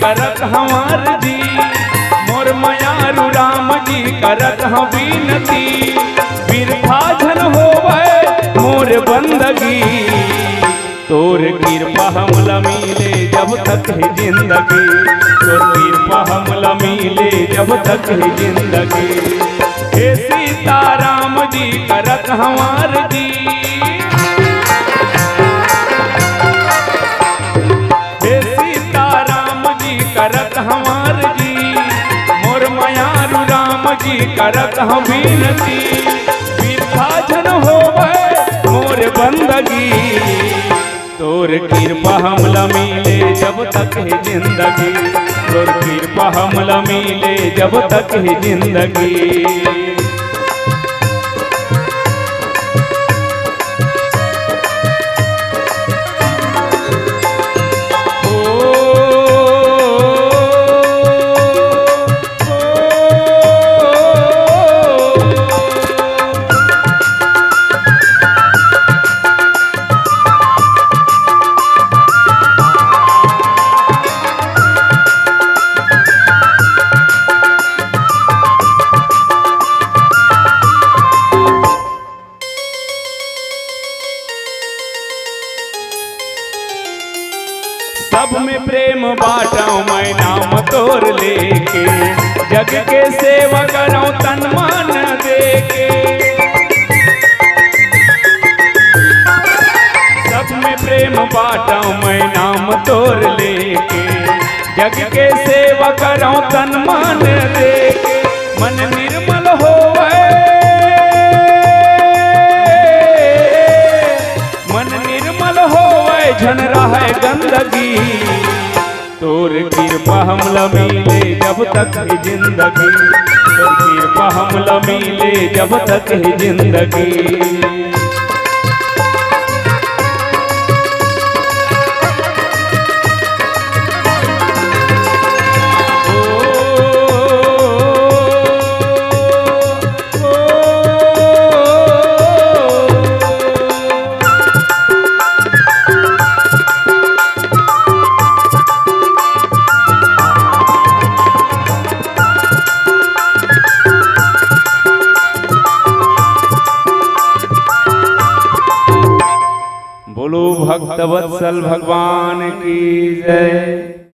करत हमार जी मोर मयारू राम जी करत हम विनती बिरथा झन होवे मोर बंदगी तोर कृपा हमला मिले जब तक है जिंदगी तोर कृपा हमला मिले जब तक है जिंदगी हे सीता राम जी करत हमार जी करत हमार जी मोर मयारू राम जी करत हम विनती बिरथा झन होवे मोर बंदगी तोर कृपा हमला मिले जब तक है जिंदगी तोर कृपा हमला मिले जब तक है जिंदगी सब में प्रेम बाँटूं मैं नाम तोर लेके जग के सेवा करूं तन मन देके सब में प्रेम बाँटूं मैं नाम तोर लेके जग के सेवा करूं तन मन देके मन निर्मल होवे मन निर्मल होवे झन रहे गंदगी तोर कृपा हमला मिले जब तक है जिंदगी तोर कृपा हमला मिले जब तक है जिंदगी बोलो भक्तवत्सल भगवान की जय।